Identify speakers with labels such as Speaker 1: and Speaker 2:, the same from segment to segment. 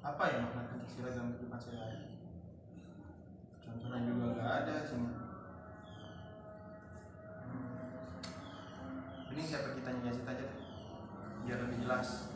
Speaker 1: apa ya makna Pancasila dalam kehidupan sehari-hari? Contohnya juga nggak ada sini. Ini siapa kita nyanyi aja deh, biar lebih jelas.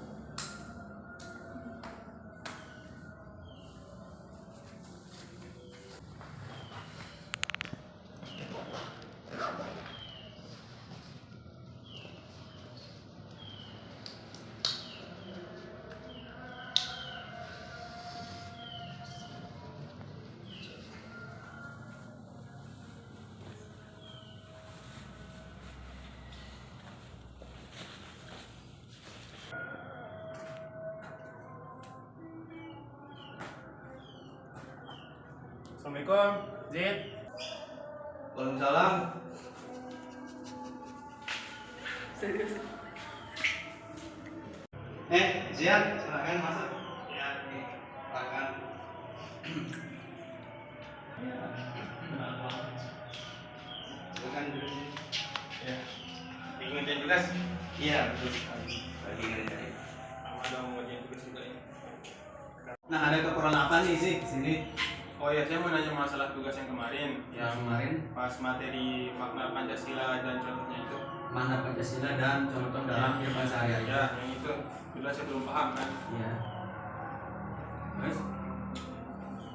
Speaker 1: Assalamualaikum, Zid.
Speaker 2: Waalaikumsalam.
Speaker 3: Serius?
Speaker 2: Zian, silakan masuk. Ya, nih, silakan. Silakan duduk sini.
Speaker 1: Ya, ingin tugas?
Speaker 2: Iya, betul sekali. Lagi ngerjain.
Speaker 1: Ada mau ngerjain tugas juga ini.
Speaker 2: Nah, ada kekurangan apa nih sih di sini?
Speaker 1: Oh ya, saya mau nanya masalah tugas yang kemarin,
Speaker 2: Yang kemarin
Speaker 1: pas materi makna Pancasila dan contohnya itu.
Speaker 2: mana Pancasila dan contoh dalam kehidupan sehari-hari.
Speaker 1: Ya, yang itu dulu saya belum paham kan.
Speaker 2: Iya. Terus?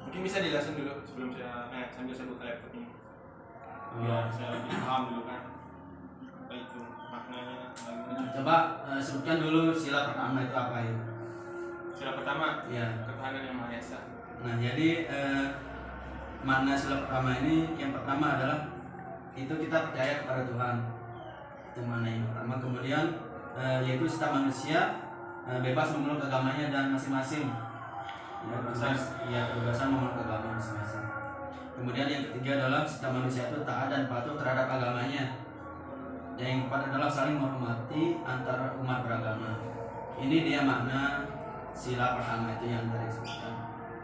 Speaker 1: Mungkin bisa dijelasin dulu sebelum saya sambil saya buka laptop ini.
Speaker 2: Oh.
Speaker 1: Biar saya lebih paham dulu kan. Apa itu maknanya? Bagaimana?
Speaker 2: Coba sebutkan dulu sila pertama itu apa ya?
Speaker 1: Sila pertama,
Speaker 2: Iya.
Speaker 1: ketahanan yang Maha Esa.
Speaker 2: Nah, jadi makna sila pertama ini yang pertama adalah itu kita percaya kepada Tuhan. Itu makna yang pertama. Kemudian yaitu setiap manusia bebas memeluk agamanya dan masing-masing. Ya, kebebasan memeluk agama masing-masing. Kemudian yang ketiga adalah setiap manusia itu taat dan patuh terhadap agamanya. Dan yang keempat adalah saling menghormati antara umat beragama. Ini dia makna sila pertama itu yang tadi disebutkan.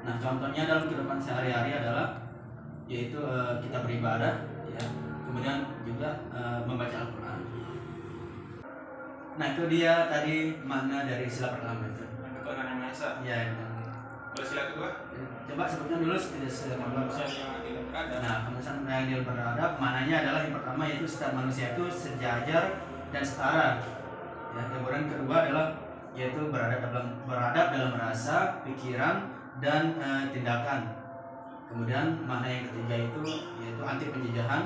Speaker 2: Nah, contohnya dalam kehidupan sehari-hari adalah yaitu kita beribadah, ya, kemudian juga membaca Al-Quran. Nah, itu dia tadi makna dari sila pertama itu.
Speaker 1: Ketahanan yang Maha Esa.
Speaker 2: Ya,
Speaker 1: Boleh sila kedua?
Speaker 2: coba sebutkan dulu sila pertama.
Speaker 1: Manusia yang adil dan beradab.
Speaker 2: Nah, kemanusiaan yang adil beradab, maknanya adalah yang pertama yaitu setiap manusia itu sejajar dan setara. Ya, kemudian kedua adalah yaitu beradab dalam rasa, pikiran, dan tindakan. Kemudian makna yang ketiga itu yaitu anti penjajahan,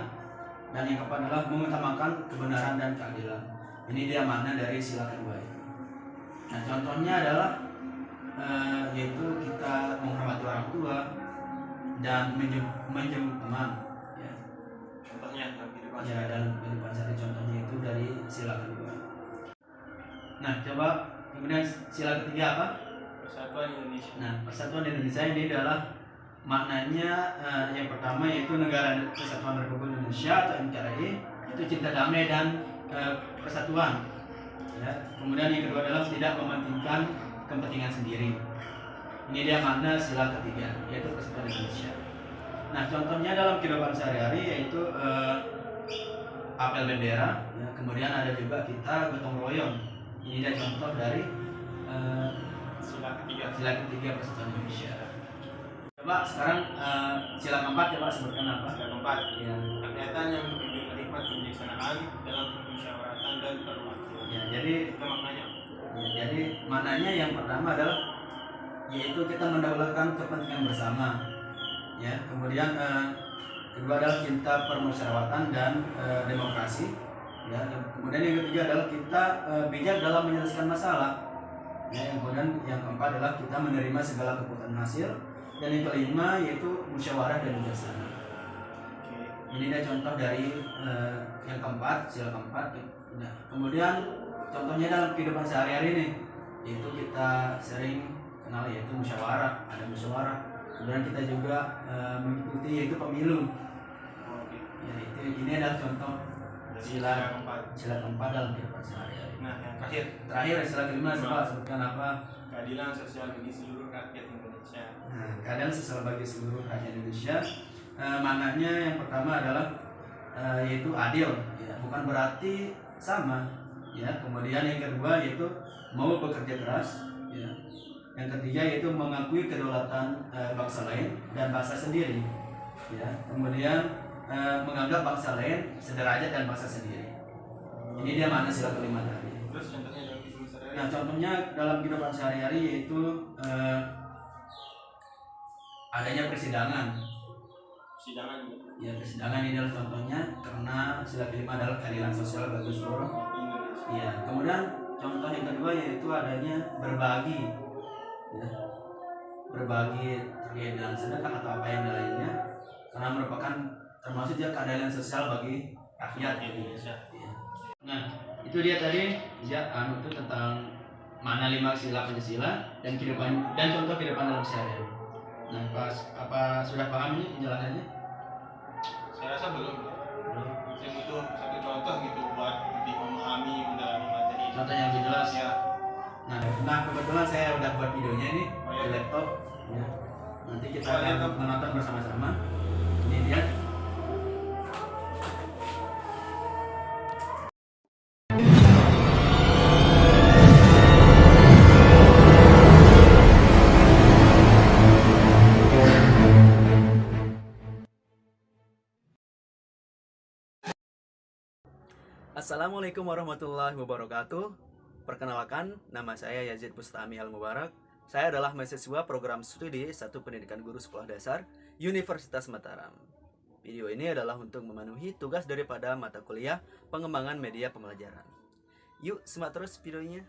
Speaker 2: dan yang keempat adalah mengutamakan kebenaran dan keadilan. Ini dia makna dari sila kedua itu. Nah, contohnya adalah yaitu kita menghormati orang tua dan menjemput teman. Ya.
Speaker 1: Contohnya dalam kehidupan
Speaker 2: Ya, dalam kehidupan sehari contohnya itu dari sila kedua. Nah, coba kemudian sila ketiga apa?
Speaker 1: Persatuan Indonesia.
Speaker 2: Nah, Persatuan Indonesia ini adalah maknanya yang pertama yaitu Negara Kesatuan Republik Indonesia atau NKRI, itu cinta damai dan persatuan. Ya. Kemudian yang kedua adalah tidak mementingkan kepentingan sendiri. Ini dia makna sila ketiga yaitu Persatuan Indonesia. Nah, contohnya dalam kehidupan sehari-hari yaitu apel bendera, ya, kemudian ada juga kita gotong royong. Ini dia contoh dari
Speaker 1: Sila ketiga.
Speaker 2: sila ketiga Persatuan Indonesia. Coba sekarang sila keempat coba sebutkan apa?
Speaker 1: Sila keempat.
Speaker 2: Ya,
Speaker 1: Kegiatan yang membimbing hikmat kebijaksanaan dalam permusyawaratan dan perwakilan.
Speaker 2: ya, jadi
Speaker 1: Itu maknanya.
Speaker 2: jadi maknanya yang pertama adalah yaitu kita mendahulukan kepentingan bersama. Ya, kemudian kedua adalah cinta permusyawaratan dan demokrasi. Ya, kemudian yang ketiga adalah kita bijak dalam menyelesaikan masalah. Ya, kemudian yang keempat adalah kita menerima segala keputusan hasil, dan yang kelima yaitu musyawarah dan bijaksana.
Speaker 1: Oke.
Speaker 2: Ini dia contoh dari yang keempat, sila keempat. Nah, kemudian contohnya dalam kehidupan sehari-hari nih, yaitu kita sering kenal yaitu musyawarah, ada musyawarah. Kemudian kita juga mengikuti yaitu pemilu.
Speaker 1: Oke.
Speaker 2: Ya, itu ini adalah contoh
Speaker 1: Sila keempat.
Speaker 2: sila keempat dalam kehidupan sehari-hari.
Speaker 1: Nah, yang terakhir,
Speaker 2: Terakhir sila kelima, coba sebutkan apa?
Speaker 1: keadilan sosial bagi seluruh rakyat Indonesia.
Speaker 2: Nah, keadaan sosial bagi seluruh rakyat Indonesia, maknanya yang pertama adalah yaitu adil, ya, bukan berarti sama, ya. Kemudian yang kedua yaitu mau bekerja keras, ya. Yang ketiga yaitu mengakui kedaulatan bangsa lain dan bangsa sendiri. Ya. Kemudian menganggap bangsa lain sederajat dan bangsa sendiri. Ini dia makna sila kelima tadi.
Speaker 1: Terus contohnya dalam kehidupan sehari-hari?
Speaker 2: Nah, contohnya dalam kehidupan sehari-hari yaitu adanya persidangan.
Speaker 1: Persidangan gitu.
Speaker 2: Ya, persidangan ini adalah contohnya karena sila kelima adalah keadilan sosial bagi seluruh.
Speaker 1: Indonesia.
Speaker 2: Ya, kemudian contoh yang kedua yaitu adanya berbagi. Ya. Berbagi terkait dengan sedekah atau apa yang lainnya, karena merupakan termasuk juga keadilan sosial bagi rakyat Indonesia. Ya. Nah, itu dia tadi ya itu tentang mana 5 sila Pancasila dan kehidupan dan contoh kehidupan dalam sehari-hari. Nah, apa sudah paham ini penjelasannya?
Speaker 1: Saya rasa belum. Saya butuh satu contoh gitu buat lebih memahami, mendalami materi.
Speaker 2: Contoh yang lebih jelas.
Speaker 1: Ya.
Speaker 2: Nah, kebetulan saya udah buat videonya ini di laptop. Ya. Nanti kita akan menonton bersama-sama. Ini dia.
Speaker 4: Assalamualaikum warahmatullahi wabarakatuh. Perkenalkan, nama saya Yazid Bustami Al-Mubarak. Saya adalah mahasiswa program studi 1 Pendidikan Guru Sekolah Dasar Universitas Mataram. Video ini adalah untuk memenuhi tugas daripada mata kuliah pengembangan media pembelajaran. Yuk, simak terus videonya.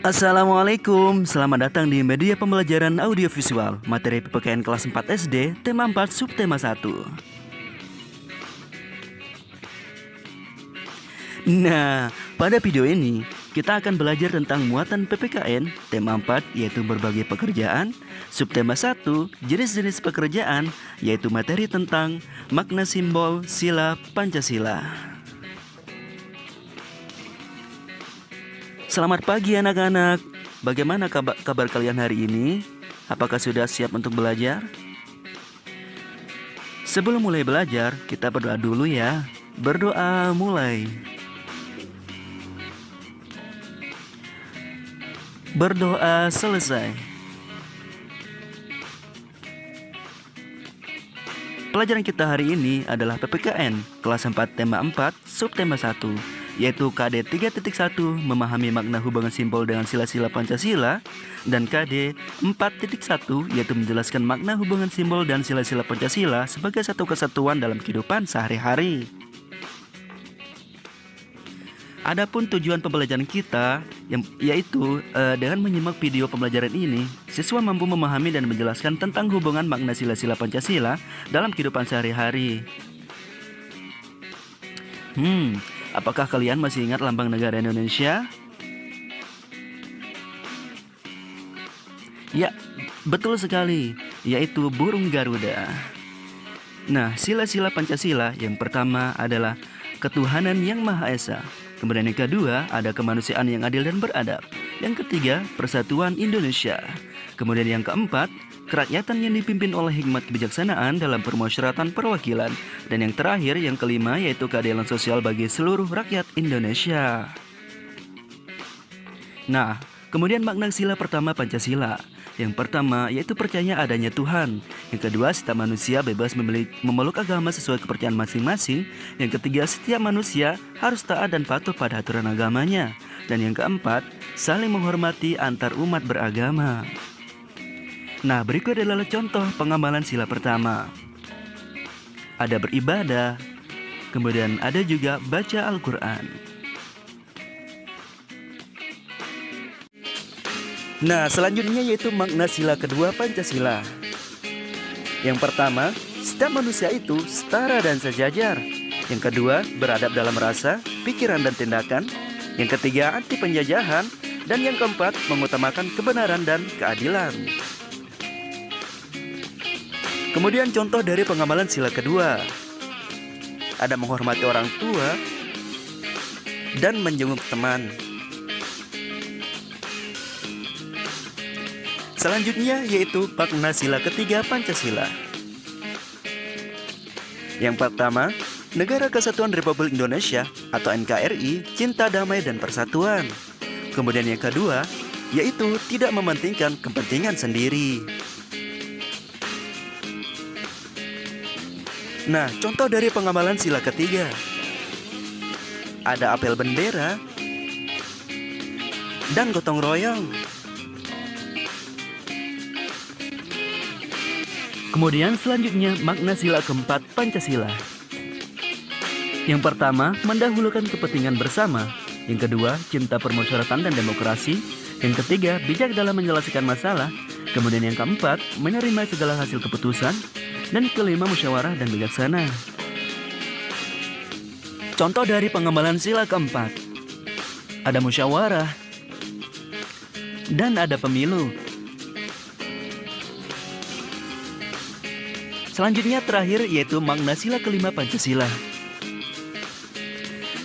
Speaker 4: Assalamualaikum, selamat datang di media pembelajaran audiovisual materi PPKN kelas 4 SD, tema 4, subtema 1. Nah, pada video ini kita akan belajar tentang muatan PPKN, tema 4 yaitu berbagai pekerjaan, subtema 1, jenis-jenis pekerjaan yaitu materi tentang makna simbol sila Pancasila. Selamat pagi anak-anak. Bagaimana kabar kalian hari ini? Apakah sudah siap untuk belajar? Sebelum mulai belajar, kita berdoa dulu ya. Berdoa mulai. Berdoa selesai. Pelajaran kita hari ini adalah PPKN kelas 4 tema 4 subtema 1, yaitu KD 3.1 memahami makna hubungan simbol dengan sila-sila Pancasila, dan KD 4.1 yaitu menjelaskan makna hubungan simbol dan sila-sila Pancasila sebagai satu kesatuan dalam kehidupan sehari-hari. Adapun tujuan pembelajaran kita yaitu dengan menyimak video pembelajaran ini, siswa mampu memahami dan menjelaskan tentang hubungan makna sila-sila Pancasila dalam kehidupan sehari-hari. Apakah kalian masih ingat lambang negara Indonesia? Ya, betul sekali, yaitu burung Garuda. Nah, sila-sila Pancasila yang pertama adalah ketuhanan yang Maha Esa. Kemudian yang kedua ada kemanusiaan yang adil dan beradab. Yang ketiga, persatuan Indonesia. Kemudian yang keempat, kerakyatan yang dipimpin oleh hikmat kebijaksanaan dalam permusyawaratan perwakilan. Dan yang terakhir, yang kelima, yaitu keadilan sosial bagi seluruh rakyat Indonesia. Nah, kemudian makna sila pertama Pancasila. Yang pertama yaitu percaya adanya Tuhan. Yang kedua, setiap manusia bebas memeluk agama sesuai kepercayaan masing-masing. Yang ketiga, setiap manusia harus taat dan patuh pada aturan agamanya. Dan yang keempat, saling menghormati antar umat beragama. Nah, berikut adalah contoh pengamalan sila pertama. Ada beribadah, kemudian ada juga baca Al-Quran. Nah, selanjutnya yaitu makna sila kedua Pancasila. Yang pertama, setiap manusia itu setara dan sejajar. Yang kedua, beradab dalam rasa, pikiran dan tindakan. Yang ketiga, anti penjajahan. Dan yang keempat, mengutamakan kebenaran dan keadilan. Kemudian contoh dari pengamalan sila kedua. Ada menghormati orang tua dan menjenguk teman. Selanjutnya yaitu makna sila ketiga Pancasila. Yang pertama, Negara Kesatuan Republik Indonesia atau NKRI, cinta damai dan persatuan. Kemudian yang kedua, yaitu tidak mementingkan kepentingan sendiri. Nah, contoh dari pengamalan sila ketiga. Ada apel bendera dan gotong royong. Kemudian selanjutnya makna sila keempat Pancasila. Yang pertama, mendahulukan kepentingan bersama. Yang kedua, cinta permusyawaratan dan demokrasi. Yang ketiga, bijak dalam menyelesaikan masalah. Kemudian yang keempat, menerima segala hasil keputusan. Dan kelima, musyawarah dan bijaksana. Contoh dari pengamalan sila keempat. Ada musyawarah dan ada pemilu. Selanjutnya terakhir yaitu makna sila kelima Pancasila.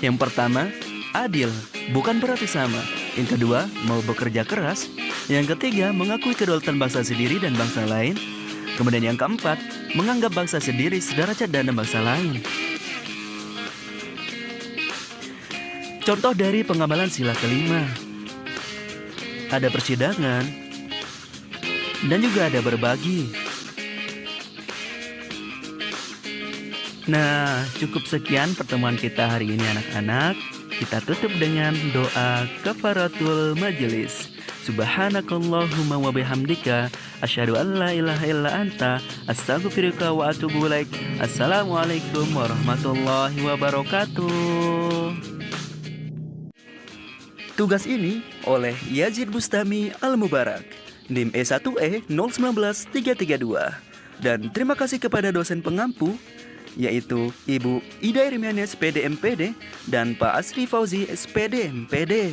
Speaker 4: Yang pertama, adil, bukan berarti sama. Yang kedua, mau bekerja keras. Yang ketiga, mengakui kedaulatan bangsa sendiri dan bangsa lain. Kemudian yang keempat, menganggap bangsa sendiri sederajat dengan bangsa lain. Contoh dari pengamalan sila kelima. Ada persidangan dan juga ada berbagi. Nah, cukup sekian pertemuan kita hari ini anak-anak. Kita tutup dengan doa kafaratul majelis. Subhanakallahumma wa bihamdika asyhadu an la ilaha illa anta astaghfiruka wa atubu ilaik. Assalamualaikum warahmatullahi wabarakatuh. Tugas ini oleh Yazid Bustami Al-Mubarak, NIM E1E 019332. Dan terima kasih kepada dosen pengampu, yaitu Ibu Ida Irmiani SPD MPD dan Pak Asri Fauzi SPD MPD.